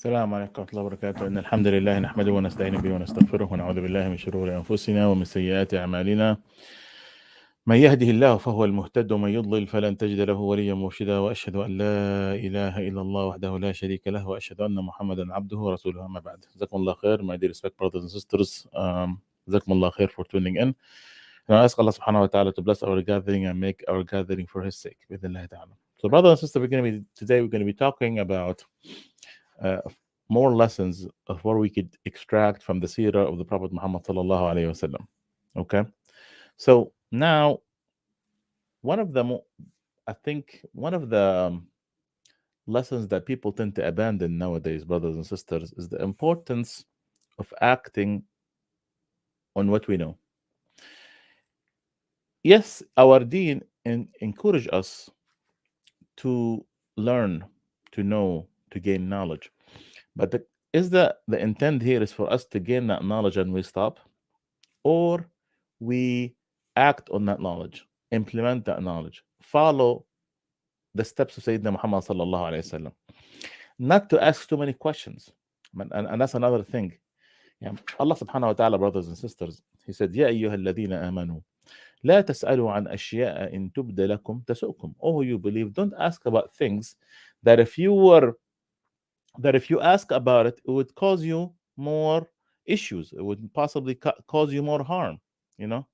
السلام عليكم ورحمة الله وبركاته. إن الحمد لله نحمده ونستعين به ونستغفره ونعوذ بالله من شرور أنفسنا ومن سيئات أعمالنا. من يهده الله فهو المهتد ومن يضلل فلن تجد له وليا مرشدا، وأشهد أن لا إله إلا الله وحده لا شريك له، وأشهد أن محمدا عبده ورسوله. أما بعد. جزاكم الله خير, my dear respect brothers and sisters. جزاكم الله خير for tuning in. And I ask Allah subhanahu wa ta'ala to bless our gathering and make our gathering for his sake. بإذن ta'ala. So brothers and sisters, today we're going to be talking about more lessons of what we could extract from the seerah of the Prophet Muhammad sallallahu alaihi wasallam. Okay, so now one of the lessons that people tend to abandon nowadays, brothers and sisters, is the importance of acting on what we know. Yes, our deen encourage us to learn, to know, to gain knowledge. But the intent here is for us to gain that knowledge and we stop, or we act on that knowledge, implement that knowledge, follow the steps of Sayyidina Muhammad sallallahu alaihi wasallam. Not to ask too many questions, and that's another thing. Yeah. Allah subhanahu wa ta'ala, brothers and sisters, He said, "Ya ayyuha alladhina amanu, la tas'alu an ashya'a in tubda lakum tasu'kum." Oh, you believe, don't ask about things that if you ask about it, it would cause you more issues. It would possibly cause you more harm. You know.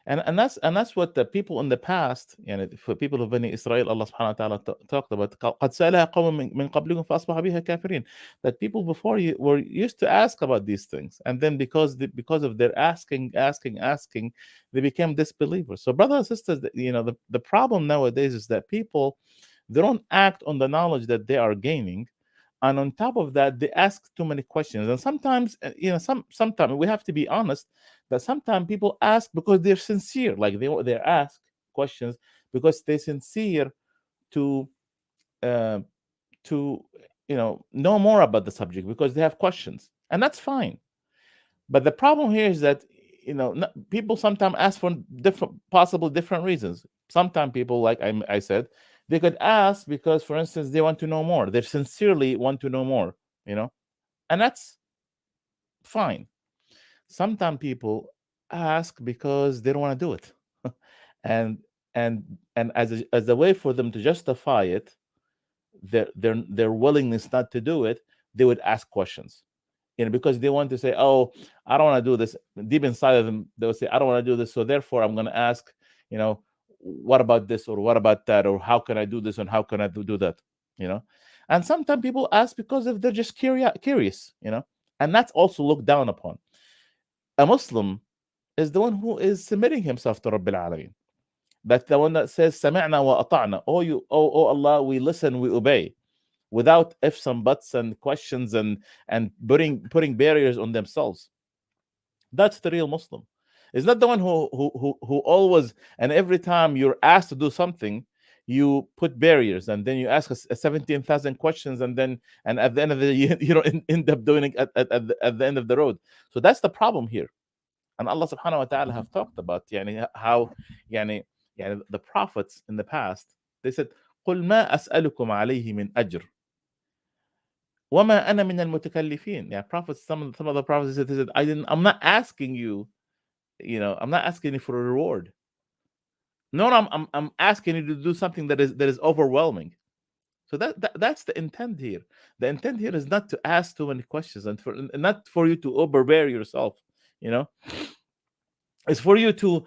And that's what the people in the past, for people of Bani Israel, Allah subhanahu wa ta'ala talked about. قَدْ سَأَلَهَا قَوْمٌ مِّن قَبْلِكُمْ فَأَصْبَحُوا بِهَا كَافِرِينَ. That people before you were used to ask about these things, and then because of their asking, they became disbelievers. So, brothers and sisters, the problem nowadays is that people, they don't act on the knowledge that they are gaining, and on top of that, they ask too many questions. And sometimes, sometimes we have to be honest that sometimes people ask because they're sincere, like they ask questions because they're sincere to uh, to know more about the subject, because they have questions, and that's fine. But the problem here is that people sometimes ask for different reasons. Sometimes people, like I said, they could ask because, for instance, they want to know more. They sincerely want to know more, and that's fine. Sometimes people ask because they don't want to do it, and as a way for them to justify it, their willingness not to do it, they would ask questions, because they want to say, "Oh, I don't want to do this." Deep inside of them, they would say, "I don't want to do this, so therefore I'm going to ask, what about this, or what about that, or how can I do this, and how can I do that?" And sometimes people ask because they're just curious, and that's also looked down upon. A Muslim is the one who is submitting himself to Rabbil Alameen. That's the one that says, "Sami'na wa ata'na." Oh Allah, we listen, we obey, without ifs and buts and questions and putting barriers on themselves. That's the real Muslim. It's not the one who always, and every time you're asked to do something, you put barriers, and then you ask 17,000 questions, and at the end of the day, you don't end up doing it at the end of the road. So that's the problem here. And Allah subhanahu wa ta'ala have talked about how the prophets in the past, they said, قُلْ مَا أَسْأَلُكُمْ عَلَيْهِ مِنْ أَجْرٍ وَمَا أَنَا مِنَ الْمُتَكَلِّفِينَ. Prophets, some of the prophets said, I'm not asking you, I'm not asking you for a reward. No, I'm asking you to do something that is overwhelming. So that's the intent here. The intent here is not to ask too many questions, and not for you to overbear yourself. It's for you to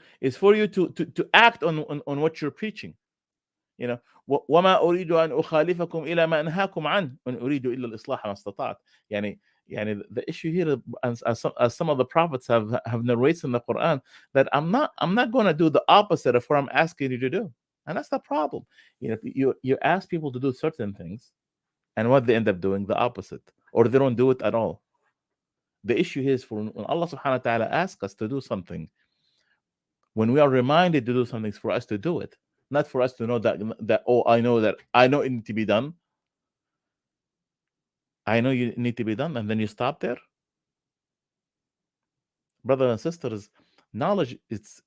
act on what you're preaching. وما أريد أن أخالفكم إلى ما أنهاكم عنه إن أريد إلا الإصلاح ما استطعت. The issue here, as some of the prophets have narrated in the Quran, that I'm not going to do the opposite of what I'm asking you to do. And that's the problem. You ask people to do certain things, and what they end up doing, the opposite, or they don't do it at all. The issue here is for when Allah subhanahu wa ta'ala asks us to do something, when we are reminded to do something, for us to do it, not for us to know that oh, I know it need to be done. I know you need to be done, and then you stop there. Brothers and sisters, knowledge, it's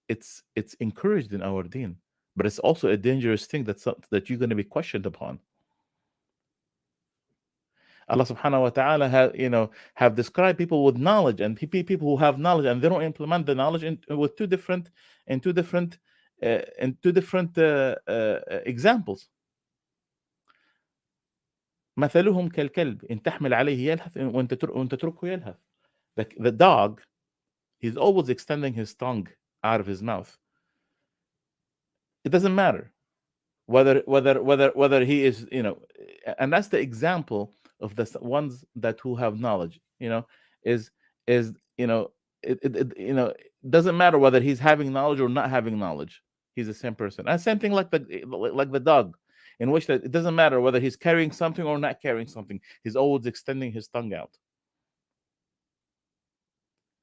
encouraged in our deen, but it's also a dangerous thing that you're going to be questioned upon. Allah subhanahu wa ta'ala have described people with knowledge, and people who have knowledge and they don't implement the knowledge with in two different examples. مثلهم كالكلب إن تحمل عليه يلهث وإن تتركه يلهث. The dog, he's always extending his tongue out of his mouth. It doesn't matter whether he is, and that's the example of the ones that who have knowledge, is is doesn't matter whether he's having knowledge or not having knowledge. He's the same person. And same thing like the dog, in which that it doesn't matter whether he's carrying something or not carrying something. He's always extending his tongue out.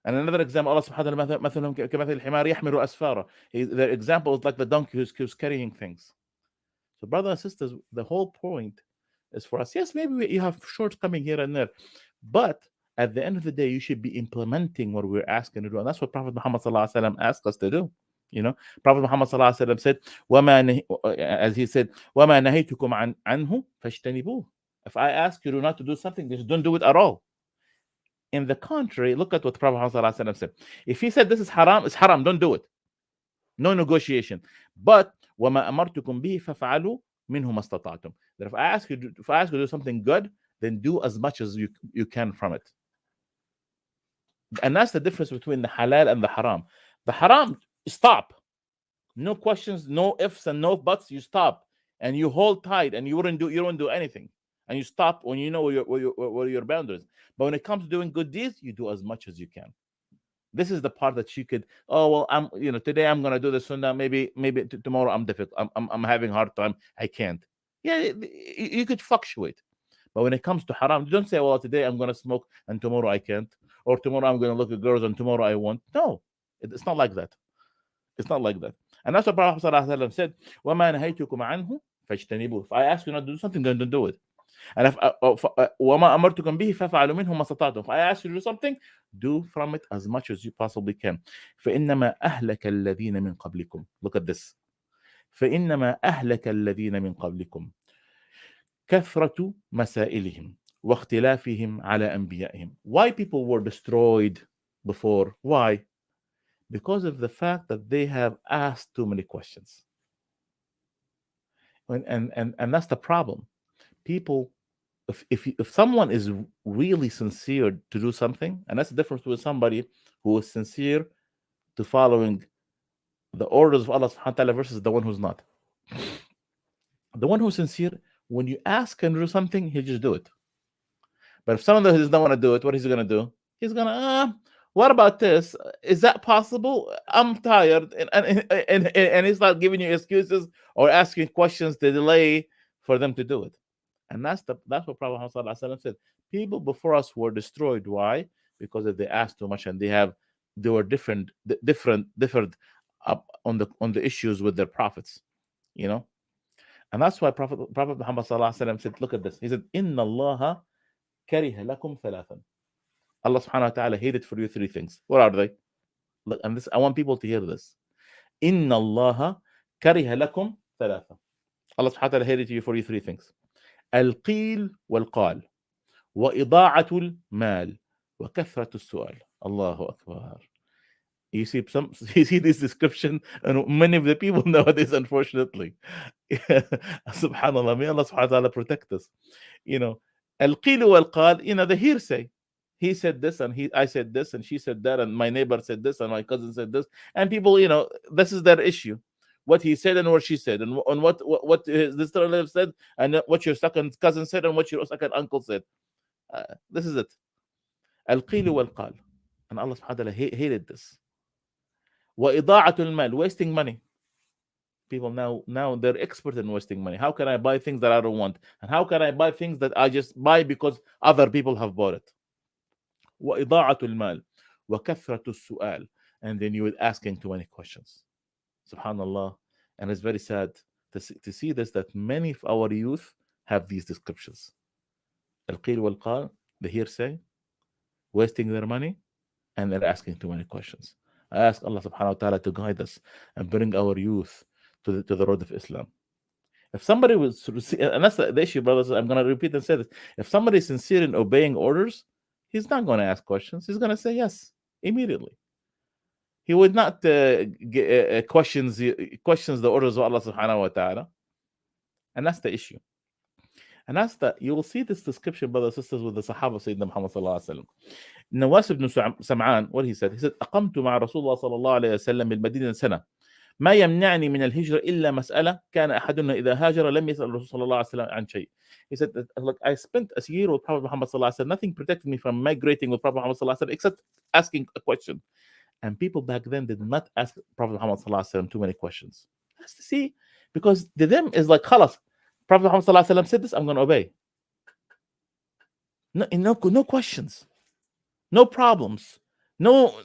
And another example, Allah subhanahu wa ta'ala مثلهم كمثل الحمار يحمل أسفارا. The example is like the donkey who's carrying things. So, brothers and sisters, the whole point is for us. Yes, maybe you have shortcoming here and there, but at the end of the day, you should be implementing what we're asking to do, and that's what Prophet Muhammad sallallahu alaihi wasallam asked us to do. Prophet Muhammad sallallahu alaihi wasallam said, as he said, وَمَا نَهَيْتُكُمْ عَنْهُ فَاجْتَنِبُوهُ. If I ask you not to do something, just don't do it at all. In the contrary, look at what Prophet Muhammad sallallahu alaihi wasallam said. If he said this is haram, it's haram. Don't do it. No negotiation. But وَمَا أَمَرْتُكُمْ بِهِ فَفْعَلُوا مِنْهُ مَا اسْتَطَعْتُمْ. That if I ask you to do something good, then do as much as you can from it. And that's the difference between the halal and the haram. The haram, stop. No questions, no ifs and no buts. You stop and you hold tight, and you don't do anything. And you stop when you know where your boundaries. But when it comes to doing good deeds, you do as much as you can. This is the part that you could, today I'm gonna do the sunnah. Maybe tomorrow I'm difficult. I'm having a hard time. I can't. Yeah, you could fluctuate. But when it comes to haram, don't say, well, today I'm gonna smoke and tomorrow I can't, or tomorrow I'm gonna look at girls and tomorrow I won't. No, it's not like that. It's not like that. And that's what Prophet ﷺ said, وَمَا نَهَيْتُكُمْ عَنْهُ فَاجْتَنِبُوهُ. If I ask you not to do something, then don't do it. And if وَمَا أَمَرْتُكُمْ بِهِ فَفْعَلُوا مِنْهُ مَا اسْتَطَعْتُمْ. If I ask you to do something, do from it as much as you possibly can. فَإِنَّمَا أَهْلَكَ الَّذِينَ مِنْ قَبْلِكُمْ. Look at this. فَإِنَّمَا أَهْلَكَ الَّذِينَ مِنْ قَبْلِكُمْ كَثْرَةُ مَسَائِلِهِمْ وَاخْتِلَافِهِمْ عَلَى أَنْبِيَائِهِمْ. Why people were destroyed before? Why? Because of the fact that they have asked too many questions. And that's the problem. People, if someone is really sincere to do something, and that's the difference with somebody who is sincere to following the orders of Allah subhanahu wa ta'ala versus the one who's not. The one who's sincere, when you ask him to do something, he'll just do it. But if someone does not want to do it, what is he going to do? He's going to, what about this? Is that possible? I'm tired. And he's not giving you excuses or asking questions to delay for them to do it. And that's what Prophet Muhammad said. People before us were destroyed. Why? Because if they asked too much and they were different on the issues with their prophets, And that's why Prophet Muhammad said, look at this. He said, Inna Allah kariha lakum thalathan. Allah subhanahu wa ta'ala hated for you three things. What are they? Look, and this, I want people to hear this. Inna Allah kariha lakum thalathan. Allah subhanahu wa ta'ala hated for you three things. Al-qil wal-qal. وإضاعة المال وكثرة السؤال. Allahu Akbar. You see this description, and many of the people nowadays, unfortunately. Subhanallah, may Allah subhanahu wa ta'ala protect us. Al-qil wal-qal, the hearsay. He said this, and I said this, and she said that, and my neighbor said this, and my cousin said this, and people, this is their issue. What he said and what she said, and what this relative said, and what your second cousin said, and what your second uncle said. This is it. Al-qil wal-qal. And Allah subhanahu wa ta'ala hated this. وَإِضَاعَةُ الْمَالِ. Wasting money. People now they're expert in wasting money. How can I buy things that I don't want? And how can I buy things that I just buy because other people have bought it? وَإِضَاعَةُ الْمَالِ وَكَثْرَةُ السُّؤَالِ. And then you will asking too many questions. Subhanallah. And it's very sad to see this, that many of our youth have these descriptions. Al-qil wal-qal, the hearsay, wasting their money, and they're asking too many questions. I ask Allah subhanahu wa ta'ala to guide us and bring our youth to the road of Islam. If somebody was, and that's the issue, brothers. I'm going to repeat and say this: if somebody is sincere in obeying orders, he's not going to ask questions. He's going to say yes immediately. He would not questions the orders of Allah Subhanahu wa Taala, and that's the issue. And that's that. You will see this description, brothers and sisters, with the Sahaba of Sayyidina Muhammad sallallahu alaihi wasallam. Nawas ibn Sam'an, what he said? He said, أقمت مع رسول الله صلى الله عليه وسلم بالمدينة سنة ما يمنعني من الهجرة إلا مسألة كان أحدنا إذا هاجر لم يسأل الرسول صلى الله عليه وسلم عن شيء. He said, that, look, I spent a year with Prophet Muhammad sallallahu alaihi wasallam. Nothing protected me from migrating with Prophet Muhammad sallallahu alaihi wasallam except asking a question. And people back then did not ask Prophet Muhammad sallallahu alaihi wasallam too many questions. That's to see, because to them is like, خلاص, Prophet Muhammad sallallahu alaihi wasallam said this, I'm going to obey. No questions, no problems, no,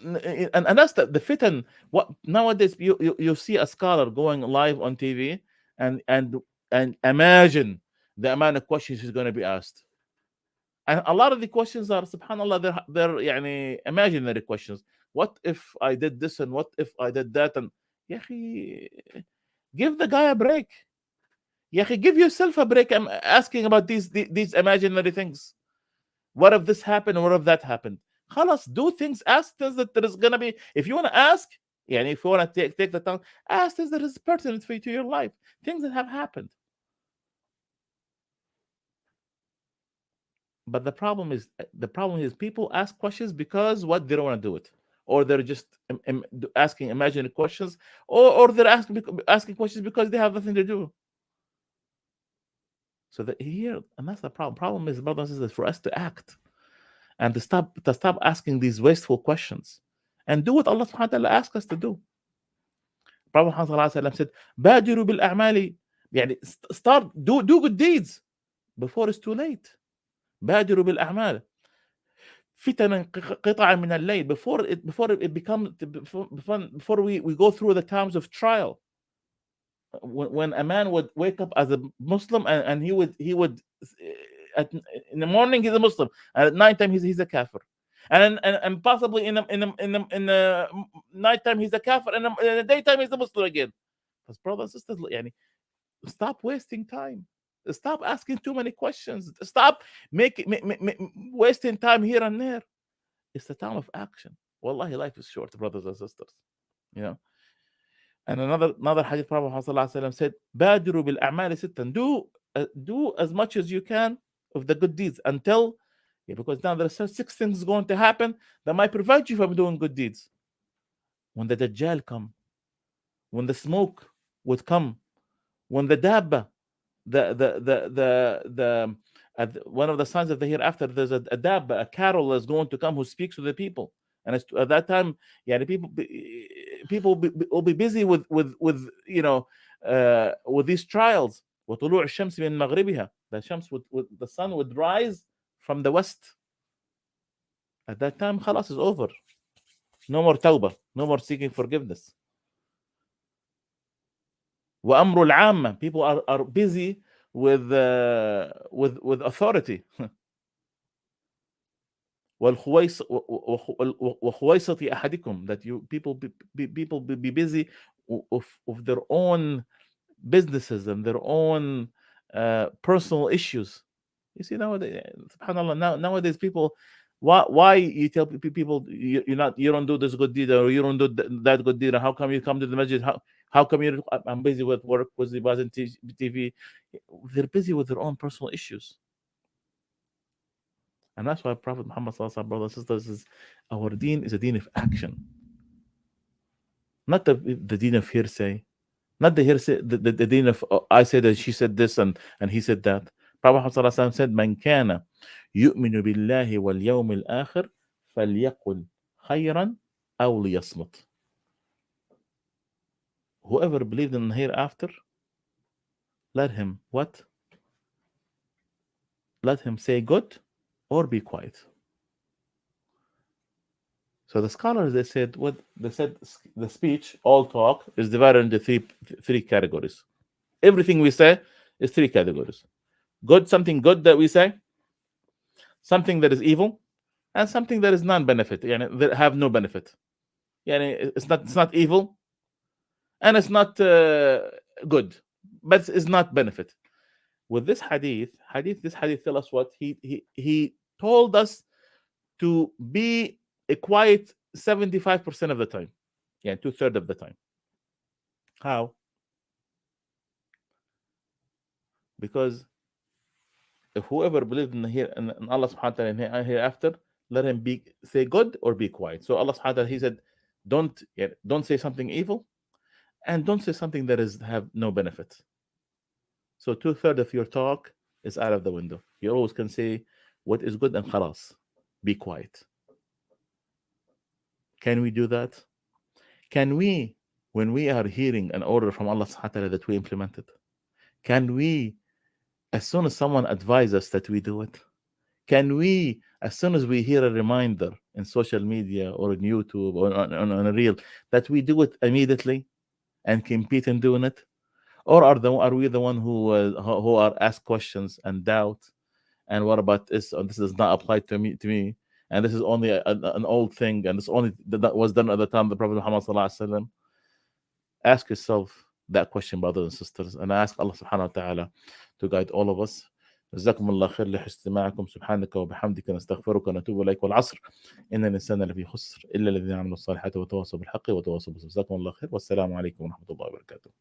and that's the fitan. What nowadays you see a scholar going live on TV and imagine the amount of questions he's going to be asked, and a lot of the questions are, subhanallah, they're يعني imaginary questions. What if I did this, and what if I did that? And يا أخي, give the guy a break. يا أخي, give yourself a break. I'm asking about these imaginary things. What if this happened, or what if that happened? Khalas, do things, ask things that there is going to be. If you want to ask, and if you want to take the time, ask things that is pertinent for you, to your life, things that have happened. But the problem is people ask questions because what, they don't want to do it, or they're just asking imaginary questions, or they're asking questions because they have nothing to do. So that here, and that's the problem. Problem is, brothers and sisters, for us to act and to stop asking these wasteful questions and do what Allah subhanahu wa ta'ala asks us to do. Prophet Muhammad said, "Badiru bil a'mali," يعني start do good deeds before it's too late. بادروا بالأعمال فتنا قطعا من الليل, before it becomes, before we go through the times of trial. When a man would wake up as a Muslim, and he would in the morning he's a Muslim, and at night time he's a kafir, and possibly in the night time he's a kafir, and in the daytime he's a Muslim again. Because brothers and sisters, يعني, stop wasting time. Stop asking too many questions. Stop wasting time here and there. It's the time of action. Wallahi, life is short, brothers and sisters. You know. And another hadith, Prophet Muhammad said, "Badiru bil a'mali sittan." Do as much as you can of the good deeds until, because now there are 6 things going to happen that might prevent you from doing good deeds. When the Dajjal come, when the smoke would come, when the dabba, one of the signs of the hereafter, there's a dabba, a cattle that's going to come who speaks to the people, and at that time, people will be busy with with these trials. وطلوع الشمس من مغربها, the sun would rise from the west. At that time, خلاص, is over. No more tawbah, no more seeking forgiveness. وأمر العامة, people are busy with authority. وخويصة أحدكم, that people be busy of their own businesses and their own personal issues. You see, nowadays, subhanallah, nowadays people, why you tell people you don't do this good deed, or you don't do that good deed, how come you come to the masjid, how come I'm busy with work, busy watching TV. They're busy with their own personal issues. And that's why Prophet Muhammad sallallahu alaihi wasallam, brothers and sisters, is our deen is a deen of action, not the deen of hearsay, not the hearsay, the deen of I said that, she said this, and he said that. Prophet Muhammad sallallahu alaihi wasallam said, "Man kana yu'minu billahi wal yawmil akhir falyaqul khayran aw liyasmut." Whoever believed in the hereafter, let him what? Let him say good or be quiet. So the scholars, they said the speech, all talk, is divided into three categories. Everything we say is 3 categories. Good, something good that we say, something that is evil, and something that is non-benefit, that have no benefit. It's not evil, and it's not good. but is not benefit. With this this hadith tell us what he told us to be quiet 75% of the time, yeah, 2/3 of the time. How? Because if whoever believed in here in Allah subhanahu wa ta'ala and hereafter, let him be say good or be quiet. So Allah subhanahu wa ta'ala, he said, don't say something evil and don't say something that is have no benefit. So 2/3 of your talk is out of the window. You always can say what is good and khalas. Be quiet. Can we do that? Can we, when we are hearing an order from Allah subhanahu wa ta'ala, that we implement it? Can we, as soon as someone advises us, that we do it? Can we, as soon as we hear a reminder in social media or in YouTube or on a reel, that we do it immediately and compete in doing it? Or are we the one who are asked questions and doubt? And what about this? This does not apply to me, and this is only an old thing, and this only that was done at the time of the Prophet Muhammad sallallahu alaihi wasallam. Ask yourself that question, brothers and sisters, and ask Allah subhanahu wa ta'ala to guide all of us. جزاكم الله خير لحسن استماعكم. سبحانك وبحمدك نستغفرك ونتوب اليك والعصر ان الانسان لفي خسر الا الذين عملوا الصالحات وتواصوا بالحق وتواصوا بالصبر. جزاكم الله خير والسلام عليكم ورحمه الله وبركاته.